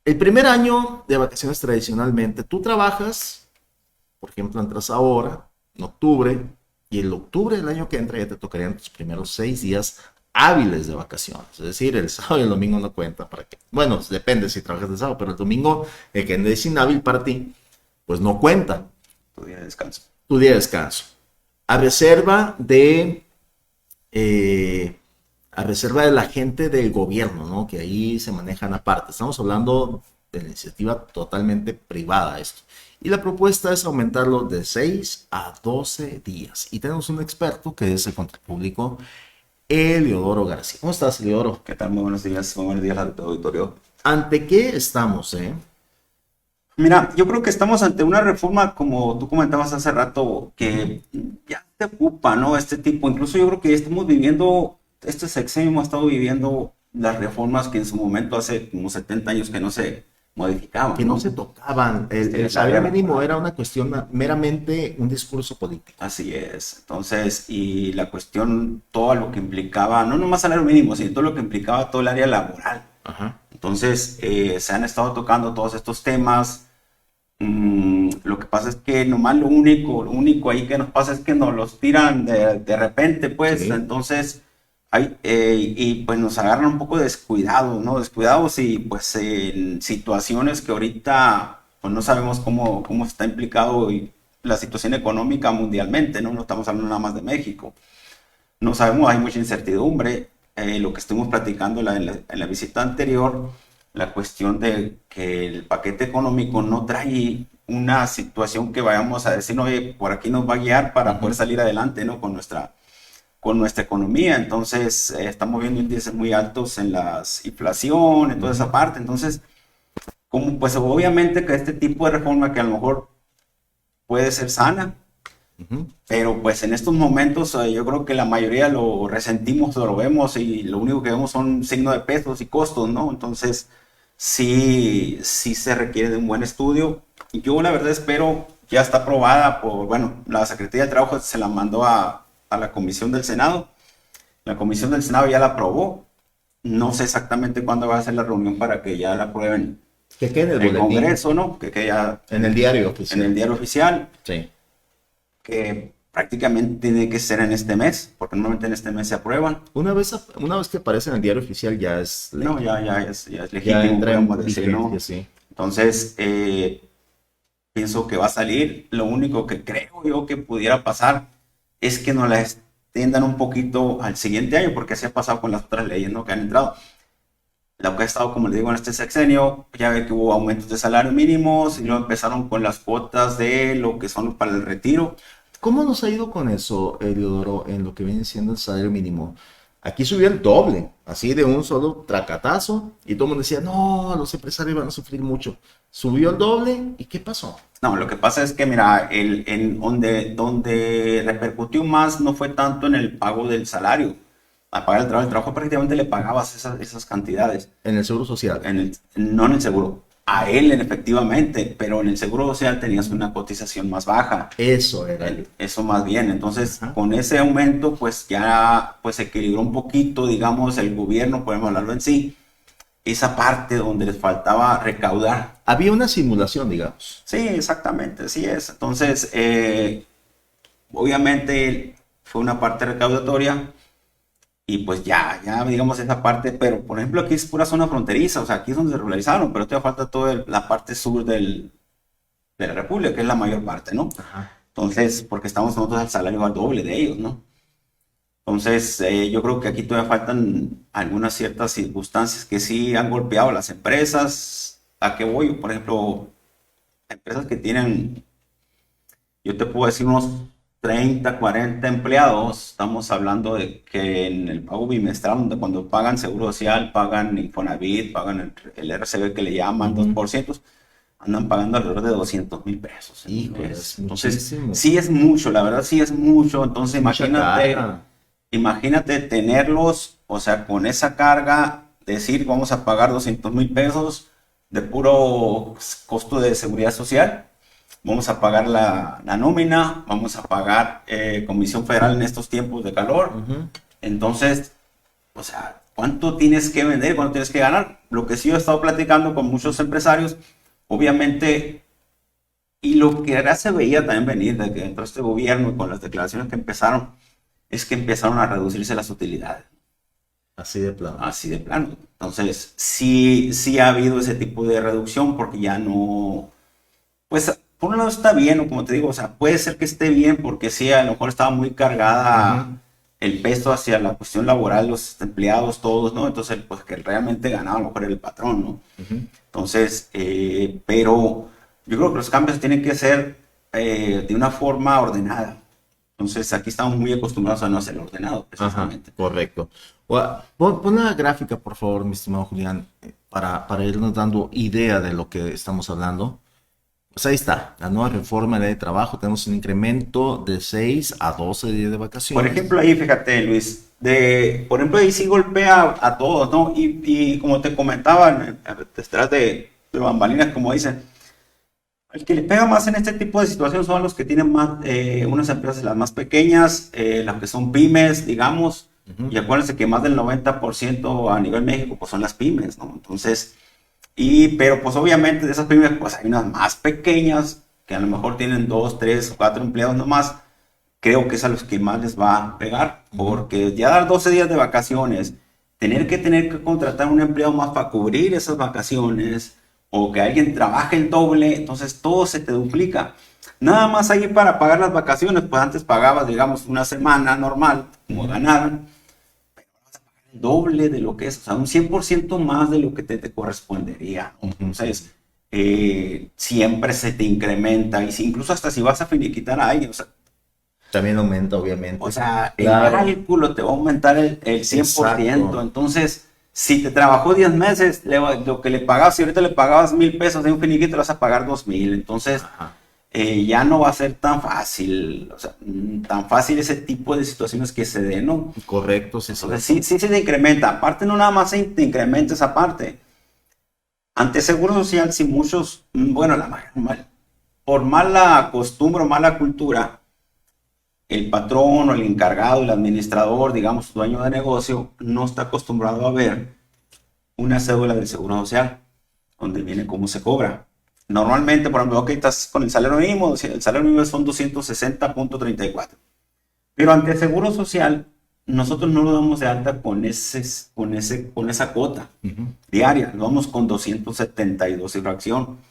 El primer año de vacaciones tradicionalmente, tú trabajas, por ejemplo, entras ahora, en octubre, y el octubre del año que entra ya te tocarían tus primeros 6 días hábiles de vacaciones. Es decir, el sábado y el domingo no cuenta para que, bueno, depende si trabajas el sábado, pero el domingo, el que es inhábil para ti, pues no cuenta Tu día de descanso. tu día de descanso. A reserva de eh, a reserva de la gente del gobierno, ¿no? Que ahí se manejan aparte. Estamos hablando de la iniciativa totalmente privada esto. Y la propuesta es aumentarlo de 6 a 12 días. Y tenemos un experto que es el control público, Eliodoro García. ¿Cómo estás, Eliodoro? ¿Qué tal? Muy buenos días al auditorio. ¿Ante qué estamos, eh? Mira, yo creo que estamos ante una reforma, como tú comentabas hace rato, que ya te ocupa, ¿no? Este tipo, incluso yo creo que estamos viviendo, este sexenio hemos estado viviendo las reformas que en su momento, hace como 70 años que no se modificaban, Que no ¿no? se tocaban. El La salario guerra. mínimo era una cuestión meramente un discurso político. Así es. Entonces, y la cuestión, todo lo que implicaba, no nomás salario mínimo, sino todo lo que implicaba todo el área laboral. Ajá. Entonces, se han estado tocando todos estos temas. Lo que pasa es que nomás lo único ahí que nos pasa es que nos los tiran de repente, pues, Sí. entonces, y pues nos agarran un poco descuidados, ¿no? Descuidados y pues en situaciones que ahorita pues no sabemos cómo está implicado y la situación económica mundialmente, ¿no? No estamos hablando nada más de México. No sabemos, hay mucha incertidumbre. Lo que estuvimos platicando en la visita anterior, la cuestión de que el paquete económico no trae una situación que vayamos a decir, oye, por aquí nos va a guiar para poder salir adelante, ¿no? Con nuestra economía. Entonces, estamos viendo índices muy altos en la inflación, en toda esa parte. Entonces, como pues obviamente que este tipo de reforma que a lo mejor puede ser sana, Ujú. pero pues en estos momentos yo creo que la mayoría lo resentimos o lo vemos y lo único que vemos son signos de pesos y costos, ¿no? Entonces sí se requiere de un buen estudio. Y yo la verdad espero, ya está aprobada por, bueno, la Secretaría de Trabajo se la mandó a la Comisión del Senado. La Comisión del Senado ya la aprobó. No sé exactamente cuándo va a ser la reunión para que ya la aprueben Que quede en el el boletín, Congreso, ¿no? Que ya en el diario en oficial. el diario oficial, Sí. que prácticamente tiene que ser en este mes, porque normalmente en este mes se aprueban. Una vez que aparece en el diario oficial ya es ley. No, ya es Ya legítimo, entra en podemos decir, vigencia, ¿no? sí. Entonces, pienso que va a salir. Lo único que creo yo que pudiera pasar es que nos la extiendan un poquito al siguiente año, porque así ha pasado con las otras leyes, ¿no? Que han entrado. Lo que ha estado, como les digo, en este sexenio, ya ve que hubo aumentos de salario mínimos y luego empezaron con las cuotas de lo que son para el retiro. ¿Cómo nos ha ido con eso, Eliodoro, en lo que viene siendo el salario mínimo? Aquí subió el doble, así de un solo tracatazo, y todo el mundo decía, no, los empresarios van a sufrir mucho. Subió el doble, ¿y qué pasó? No, lo que pasa es que, mira, en donde repercutió más no fue tanto en el pago del salario. Al pagar el trabajo prácticamente le pagabas esas cantidades. En el Seguro Social. No en el seguro. A él, efectivamente, pero en el seguro social tenías una cotización más baja. Eso era. Eso más bien. Entonces, Ajá. con ese aumento, pues ya pues se equilibró un poquito, digamos, el gobierno, podemos hablarlo en sí, esa parte donde les faltaba recaudar. Había una simulación, digamos. Sí, exactamente, así es. Entonces, obviamente fue una parte recaudatoria y pues ya digamos esa parte, pero por ejemplo aquí es pura zona fronteriza, o sea, aquí es donde se regularizaron, pero todavía falta toda la parte sur de la República, que es la mayor parte, ¿no? Ajá. Entonces, porque estamos nosotros al salario al doble de ellos, ¿no? Entonces, yo creo que aquí todavía faltan algunas ciertas circunstancias que sí han golpeado a las empresas. ¿A qué voy? Por ejemplo, empresas que tienen, yo te puedo decir unos 30, 40 empleados. Estamos hablando de que en el pago bimestral, donde cuando pagan seguro social, pagan Infonavit, pagan el RCB que le llaman, Ujú. 2%, andan pagando alrededor de 200,000 pesos en un Híjole, mes. es Entonces, muchísimo. sí es mucho, la verdad sí es mucho. Entonces, Es mucha carga. imagínate tenerlos, o sea, con esa carga, decir, vamos a pagar 200,000 pesos de puro costo de seguridad social. Vamos a pagar la nómina, vamos a pagar Comisión Federal en estos tiempos de calor. Ujú. Entonces, o sea, cuánto tienes que vender, cuánto tienes que ganar. Lo que sí yo he estado platicando con muchos empresarios, obviamente, y lo que ya se veía también venir de que dentro de este gobierno, con las declaraciones que empezaron, es que empezaron a reducirse las utilidades. Así de plano. Así de plano. Entonces, sí ha habido ese tipo de reducción porque ya no, pues, por un lado está bien, o como te digo, o sea, puede ser que esté bien porque sí, a lo mejor estaba muy cargada el peso hacia la cuestión laboral, los empleados, todos, ¿no? Entonces, pues, que realmente ganaba a lo mejor el patrón, ¿no? Entonces, pero yo creo que los cambios tienen que ser de una forma ordenada. Entonces, aquí estamos muy acostumbrados a no hacerlo ordenado, precisamente. Correcto. Pon la gráfica, por favor, mi estimado Julián, para irnos dando idea de lo que estamos hablando. Pues ahí está, la nueva reforma de la ley de trabajo. Tenemos un incremento de 6 a 12 días de vacaciones. Por ejemplo, ahí, fíjate, Luis, por ejemplo, ahí sí golpea a todos, ¿no? Y como te comentaba, detrás de bambalinas, como dicen, el que le pega más en este tipo de situaciones son los que tienen más, unas empresas las más pequeñas, las que son pymes, digamos, y acuérdense que más del 90% a nivel México pues son las pymes, ¿no? Entonces, pero pues obviamente de esas pymes pues hay unas más pequeñas que a lo mejor tienen 2, 3, 4 empleados nomás. Creo que es a los que más les va a pegar, porque ya dar 12 días de vacaciones, tener que contratar un empleado más para cubrir esas vacaciones, o que alguien trabaje el doble, entonces todo se te duplica. Nada más ahí para pagar las vacaciones, pues antes pagabas, digamos, una semana normal, como ganaran, pero vas a pagar el doble de lo que es, o sea, un 100% más de lo que te correspondería. Entonces, siempre se te incrementa, y incluso hasta si vas a finiquitar a alguien, o sea, también aumenta, obviamente. o sea, claro, el cálculo te va a aumentar el 100%. Exacto. Entonces, si te trabajó 10 meses, lo que le pagabas, si ahorita le pagabas 1,000 pesos de un finiquito, le vas a pagar 2,000. Entonces, ya no va a ser tan fácil, o sea, tan fácil ese tipo de situaciones que se den, ¿no? Correcto, sí. Entonces, sí se te incrementa. Aparte, no nada más se te incrementa esa parte. Ante Seguro Social, si muchos, bueno, por mala costumbre o mala cultura, el patrón o el encargado, el administrador, digamos, dueño de negocio, no está acostumbrado a ver una cédula del Seguro Social, donde viene cómo se cobra. Normalmente, por ejemplo, ok, estás con el salario mínimo, el salario mínimo son 260.34. Pero ante el Seguro Social, nosotros no lo damos de alta con esa cuota diaria, lo damos con 272 y fracción.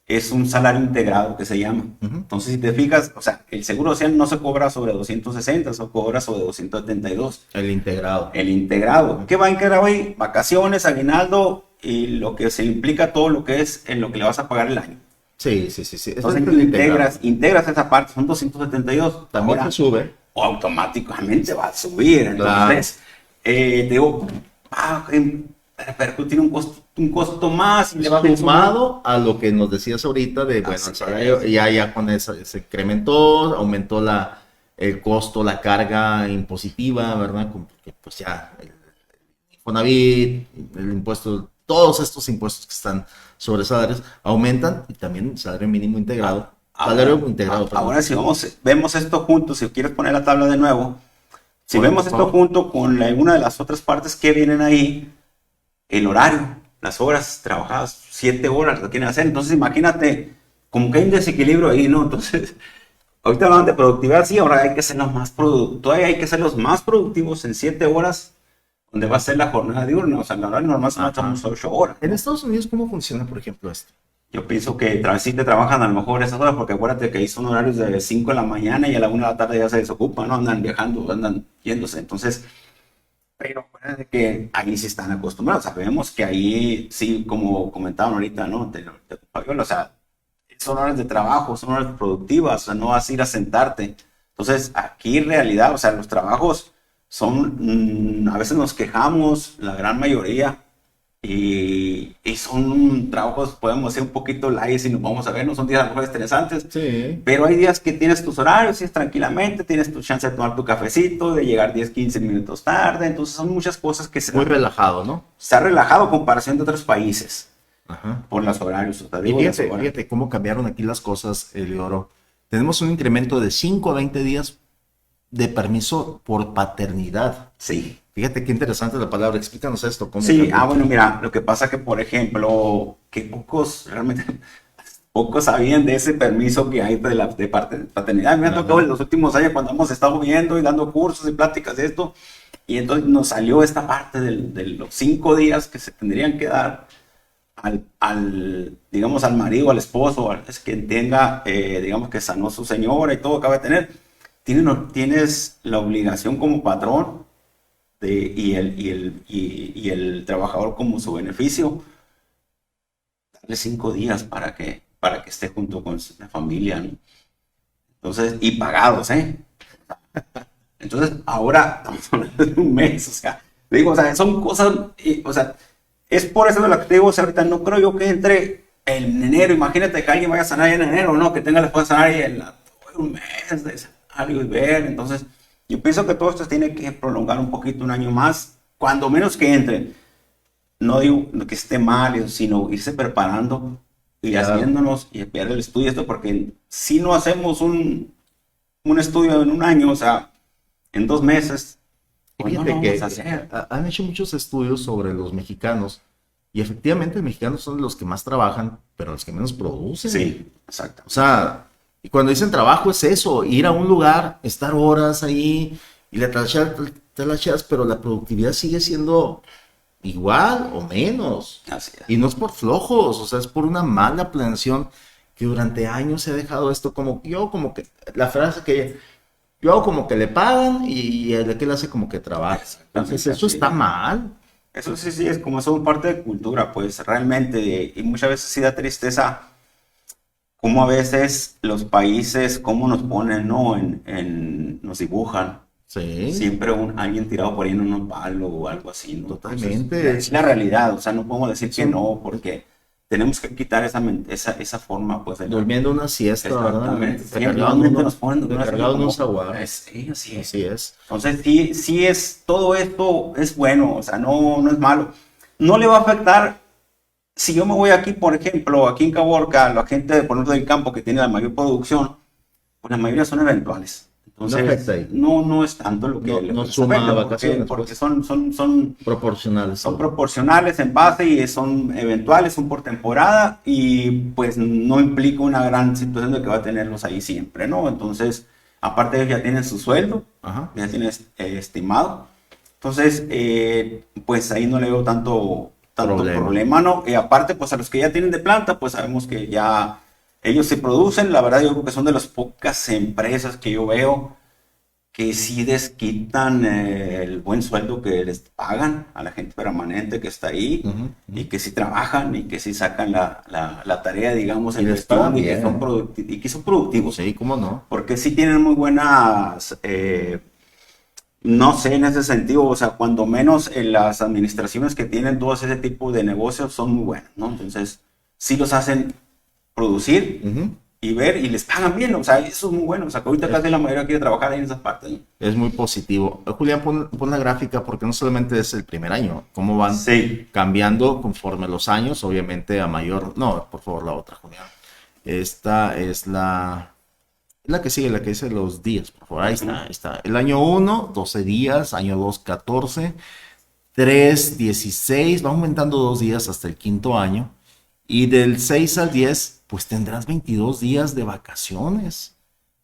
Es un salario integrado que se llama. Entonces, si te fijas, o sea, el Seguro Social no se cobra sobre 260, se cobra sobre 272. El integrado. El integrado. ¿Qué va integrado ahí? Vacaciones, aguinaldo y lo que se implica todo lo que es en lo que le vas a pagar el año. Sí. Entonces, integras esa parte, son 272. También ahora, te sube. O automáticamente va a subir. Entonces, digo, pero tiene un costo más y le va sumado a lo que nos decías ahorita de, bueno, el salario, ya con eso se incrementó, aumentó el costo, la carga impositiva, ¿verdad? Porque pues ya el Infonavit, el impuesto, todos estos impuestos que están sobre salarios aumentan, y también el salario mínimo integrado. Ahora si vemos esto juntos, si quieres poner la tabla de nuevo, si vemos esto junto con una de las otras partes que vienen ahí, el horario, las horas trabajadas, 7 horas lo quieren hacer. Entonces imagínate, como que hay un desequilibrio ahí, ¿no? Entonces, ahorita hablan de productividad, sí, ahora hay que ser los más productivos en 7 horas, donde va a ser la jornada diurna. O sea, el horario normal son 8 horas, ¿no? En Estados Unidos, ¿cómo funciona, por ejemplo, esto? Yo pienso que sí te trabajan a lo mejor esas horas, porque acuérdate que ahí son horarios de 5 de la mañana y a la 1 de la tarde ya se desocupan, ¿no? Andan viajando, andan yéndose. Entonces, pero acuérdate que ahí sí están acostumbrados. Sabemos que ahí sí, como comentaban ahorita, ¿no? O sea, son horas de trabajo, son horas productivas, o sea, no vas a ir a sentarte. Entonces, aquí en realidad, o sea, los trabajos son, a veces nos quejamos, la gran mayoría, y son trabajos, podemos decir, un poquito light, si nos vamos a ver, no son días a lo mejor estresantes, sí, pero hay días que tienes tus horarios, y tranquilamente, tienes tu chance de tomar tu cafecito, de llegar 10, 15 minutos tarde. Entonces son muchas cosas que muy relajado, ¿no? Se ha relajado en comparación de otros países. Por los horarios. O sea, fíjate cómo cambiaron aquí las cosas, Eliodoro. Tenemos un incremento de 5 a 20 días de permiso por paternidad. Sí. Fíjate qué interesante la palabra. Explícanos esto. ¿Cómo Sí, cambió? bueno, mira, lo que pasa que, por ejemplo, que pocos, realmente, pocos sabían de ese permiso que hay de paternidad. Me ha tocado en los últimos años cuando hemos estado viendo y dando cursos y pláticas de esto, y entonces nos salió esta parte de los 5 días que se tendrían que dar digamos, al marido, al esposo, es quien tenga, digamos, que sanó su señora y todo que va a tener. Tienes la obligación como patrón y el trabajador como su beneficio, darle 5 días para que esté junto con la familia, ¿no? Entonces, y pagados, ¿eh? Entonces, ahora estamos hablando de un mes, o sea, digo, o sea, son cosas, o sea, es por eso de lo que te digo, o sea, ahorita no creo yo que entre en enero, imagínate que alguien vaya a sanar en enero, ¿no? Que tenga después de sanar en un mes de algo y ver, entonces, yo pienso que todo esto tiene que prolongar un poquito, un año más, cuando menos que entre. No digo que esté mal, sino irse preparando y Claro. haciéndonos y enviar el estudio esto, porque si no hacemos un estudio en un año, o sea, en 2 meses, pues no lo Fíjate vamos a que hacer. han hecho muchos estudios sobre los mexicanos y efectivamente los mexicanos son los que más trabajan, pero los que menos producen. Sí, exacto. O sea, y cuando dicen trabajo es eso, ir a un lugar, estar horas ahí y te la echas, pero la productividad sigue siendo igual o menos. Así es. Y no es por flojos, o sea, es por una mala planeación que durante años se ha dejado esto como que, la frase que yo hago como que le pagan y el que le hace como que trabaja. Entonces, Exactamente eso así. está mal. Eso sí, sí, es como son parte de cultura, pues realmente, y muchas veces sí da tristeza cómo a veces los países, cómo nos ponen, ¿no? Nos dibujan. Sí, Siempre alguien tirado por ahí en un palo o algo así, ¿no? Entonces, totalmente. es la realidad, o sea, no podemos decir Es que un- no, porque tenemos que quitar esa forma, pues, de la... Durmiendo una siesta, ¿verdad? Exactamente, siempre Recargado en nos ponen recargado en un como... zaguán. Sí, así es. Así es. Entonces, sí, sí es, todo esto es bueno, o sea, no es malo. No le va a afectar, si yo me voy aquí, por ejemplo, aquí en Caborca, la gente, por ejemplo, del campo que tiene la mayor producción, pues la mayoría son eventuales. No afecta Entonces, ahí. no es tanto lo que, No, lo que no les suma afecta, vacaciones, porque pues. Proporcionales. son proporcionales en base y son eventuales, son por temporada y pues no implica una gran situación de que va a tenerlos ahí siempre, ¿no? Entonces, aparte ellos ya tienen su sueldo, Ajá. ya tienen estimado. Entonces, pues ahí no le veo tanto problema, ¿no? Y aparte, pues a los que ya tienen de planta, pues sabemos que ya ellos se producen. La verdad, yo creo que son de las pocas empresas que yo veo que sí desquitan el buen sueldo que les pagan a la gente permanente que está ahí Ujú, y ujú. que sí trabajan y que sí sacan la tarea, digamos, Y en les pagan gestión y que bien. y que son productivos. Sí, cómo no. Porque sí tienen muy buenas, no sé en ese sentido, o sea, cuando menos en las administraciones que tienen todo ese tipo de negocios son muy buenas, ¿no? Entonces, sí los hacen producir Ujú. y ver y les pagan bien, o sea, eso es muy bueno, o sea, que ahorita casi la mayoría quiere trabajar ahí en esas partes, ¿no? Es muy positivo. Julián, pon la gráfica porque no solamente es el primer año, cómo van Sí, cambiando conforme los años, obviamente a mayor... No, por favor, la otra, Julián. Esta es la que sigue, la que dice los días, por favor. Ahí está, ahí está. El año 1, 12 días, año 2, 14, 3, 16, va aumentando 2 días hasta el quinto año. Y del 6 al 10, pues tendrás 22 días de vacaciones.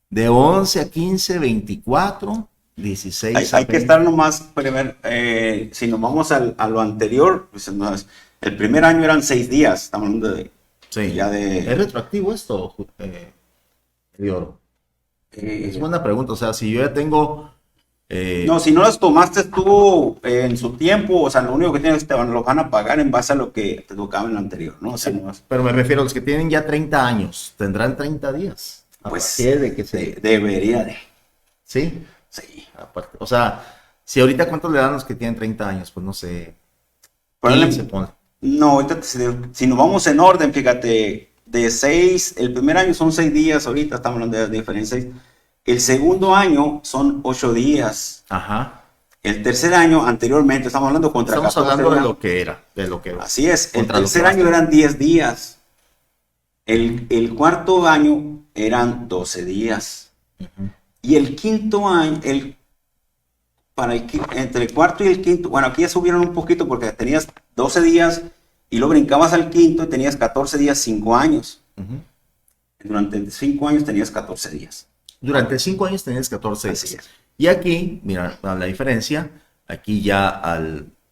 De 11 a 15, 24, hay, 16 a hay que 20. estar nomás, si nos vamos a lo anterior, pues el primer año eran 6 días, estamos hablando de, Sí. ya ¿Es de... retroactivo esto, Elioro? Es eh, buena pregunta. O sea, si yo ya tengo... no, si no las tomaste tú en su tiempo, o sea, lo único que tienes es que los van a pagar en base a lo que te tocaba en lo anterior, ¿no? O sea, no es- Pero me refiero a los que tienen ya 30 años. Tendrán 30 días. A pues partir de que se... debería de, Sí. sí. O sea, si ahorita cuántos le dan los que tienen 30 años, pues no sé, 15 Probablemente, pone. no, ahorita si nos vamos en orden, fíjate, de 6, el primer año son 6 días, ahorita estamos hablando de diferencias. El segundo año son 8 días. Ajá. El tercer año, anteriormente, estamos hablando contra Estamos 14 hablando de días. lo que era, de lo que va. Así es, el Contra lo que tercer va a año ser. eran 10 días. El cuarto año eran 12 días. Ujú. Y Y el quinto año, entre el cuarto y el quinto, bueno, aquí ya subieron un poquito porque tenías 12 días y luego brincabas al quinto y tenías 14 días, 5 años. Ujú. Durante 5 años tenías 14 días. Durante 5 años tenías 14 Así días. es. Y aquí, mira la diferencia, aquí ya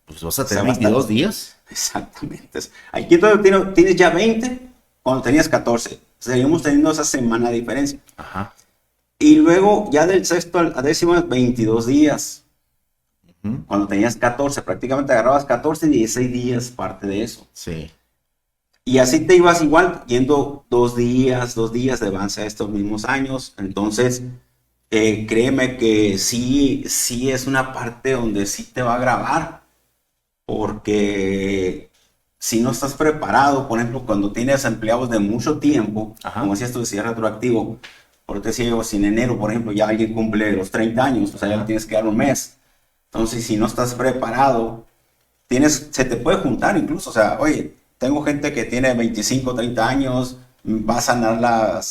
pues vas a tener 22 días. Exactamente. Al quinto tienes ya 20 cuando tenías 14. Seguimos teniendo esa semana de diferencia. Ajá. Y luego ya del sexto al décimo, 22 días. Ujú. Cuando tenías 14, prácticamente agarrabas 14 y 16 días parte de eso. Sí. Y así te ibas igual yendo 2 días de avance a estos mismos años. Entonces, créeme que sí es una parte donde sí te va a grabar. Porque si no estás preparado, por ejemplo, cuando tienes empleados de mucho tiempo, Ajá. como decías tú, decías retroactivo, por te decía yo, si en enero, por ejemplo, ya alguien cumple los 30 años, o sea, ya Ajá. le tienes que dar un mes. Entonces, si no estás preparado, se te puede juntar incluso, o sea, oye, tengo gente que tiene 25, 30 años, va a sanar la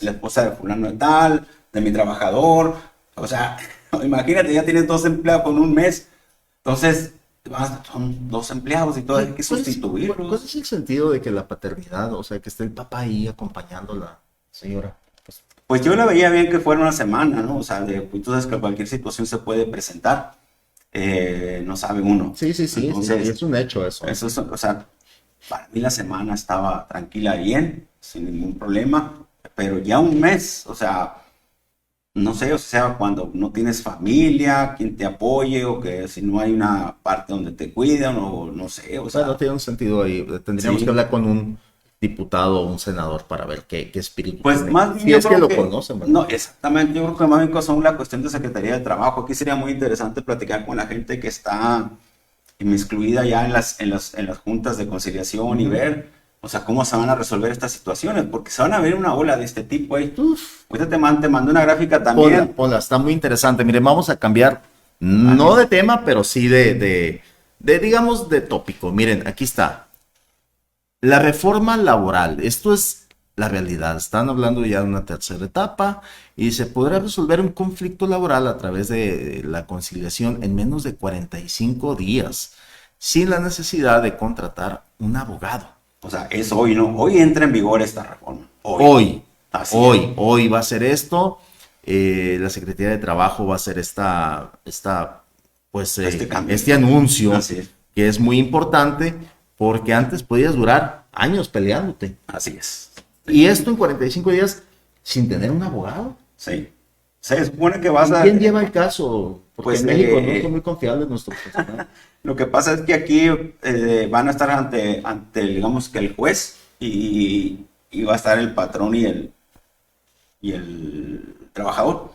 esposa de fulano de tal, de mi trabajador, o sea, imagínate, ya tienes 2 empleados con un mes, entonces son 2 empleados y todo hay que sustituirlos. ¿Cuál es el sentido de que la paternidad, o sea, que esté el papá ahí acompañando a la señora? Pues yo la veía bien que fuera una semana, ¿no? O sea, pues tú sabes que cualquier situación se puede presentar, no sabe uno. Sí, Entonces, es un hecho eso. eso es, o sea, para mí la semana estaba tranquila, bien, sin ningún problema, pero ya un mes, o sea, no sé, o sea, cuando no tienes familia, quien te apoye, o que si no hay una parte donde te cuidan, o no sé, o sea, Bueno, tiene un sentido ahí. Tendríamos sí. que hablar con un diputado o un senador para ver qué espíritu Pues tiene. más bien Si yo es que creo lo que, conocen, ¿verdad? no, exactamente, yo creo que más bien son la cuestión de Secretaría de Trabajo. Aquí sería muy interesante platicar con la gente que está inmiscuida ya en las juntas de conciliación y ver, o sea, cómo se van a resolver estas situaciones, porque se van a ver una ola de este tipo ahí. Ahorita te mandé una gráfica también. Ponla, está muy interesante. Miren, vamos a cambiar, Vale. no de tema, pero sí digamos, de tópico. Miren, aquí está. La reforma laboral, esto es la realidad. Están hablando ya de una tercera etapa y se podrá resolver un conflicto laboral a través de la conciliación en menos de 45 días, sin la necesidad de contratar un abogado. O sea, es hoy, ¿no? Hoy entra en vigor esta reforma. Hoy. Así es. Hoy va a ser esto. La Secretaría de Trabajo va a hacer Cambio. este anuncio, Así es. que es muy importante, porque antes podías durar años peleándote. Así es. Y esto en 45 días sin tener un abogado. Sí. Se supone que vas ¿Y a... quién lleva el caso? Porque Pues, en México no son muy confiables nuestros personal. Lo que pasa es que aquí van a estar ante, digamos que el juez y va a estar el patrón y el trabajador.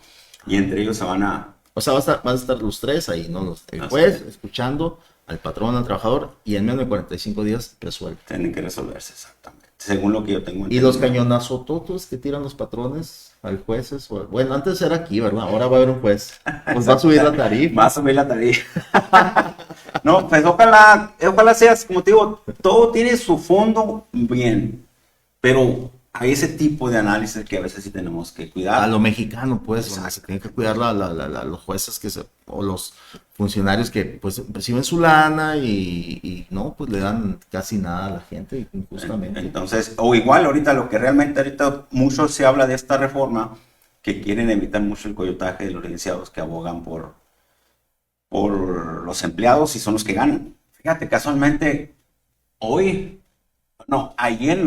Y entre ellos se van a... O sea, van a estar los tres ahí, ¿no? El Así juez es. escuchando al patrón, al trabajador, y en menos de 45 días resuelve. Tienen que resolverse exactamente, según lo que yo tengo Y los entendido. cañonazototos que tiran los patrones al jueces. Bueno, antes era aquí, ¿verdad? Ahora va a haber un juez. Pues va a subir la tarifa. Va a subir la tarifa. No, pues ojalá seas, como te digo, todo tiene su fondo bien, pero hay ese tipo de análisis que a veces sí tenemos que cuidar. A lo mexicano, pues, donde Exacto. se tiene que cuidar los jueces o los funcionarios que pues reciben su lana y no, pues le dan casi nada a la gente, injustamente. Entonces, o igual ahorita lo que realmente ahorita mucho se habla de esta reforma, que quieren evitar mucho el coyotaje de los licenciados que abogan por los empleados y son los que ganan. Fíjate, casualmente, ayer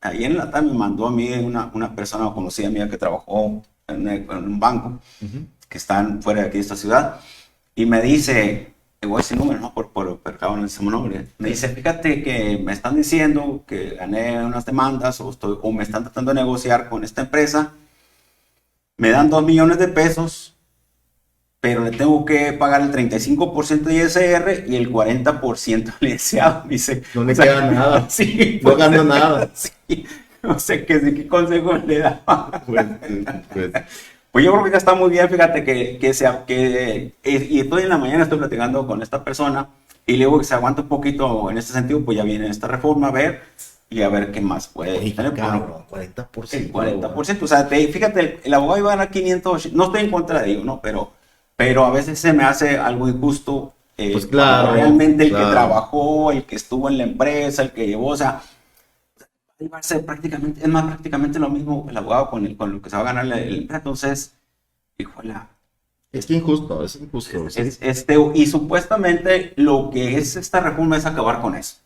en la tarde me mandó a mí una persona conocida mía que trabajó en un banco, que están fuera de aquí de esta ciudad, y me dice, te voy a decir número, no por acá no decimos nombre, me dice, fíjate que me están diciendo que gané unas demandas o me están tratando de negociar con esta empresa, me dan 2 millones de pesos, pero le tengo que pagar el 35% de ISR y el 40% licenciado. Dice, No le queda nada. Sí, No gano nada. Sí, no sé qué consejo le da. Pues, Pues yo creo que ya está muy bien, fíjate y estoy en la mañana, estoy platicando con esta persona y le digo que se aguanta un poquito en este sentido, pues ya viene esta reforma, a ver, y a ver qué más puede Oye, tener. cabrón, 40%. El 40%, o sea, fíjate, el abogado iba a ganar 500, no estoy en contra de ello, ¿no? Pero a veces se me hace algo injusto Pues cuando claro, realmente el que claro. trabajó, el que estuvo en la empresa, el que llevó, o sea, va a ser prácticamente, es más prácticamente lo mismo el abogado con lo que se va a ganar el empresa. Entonces, híjole, Es que injusto, es injusto. Sí. y supuestamente lo que es esta reforma es acabar con eso.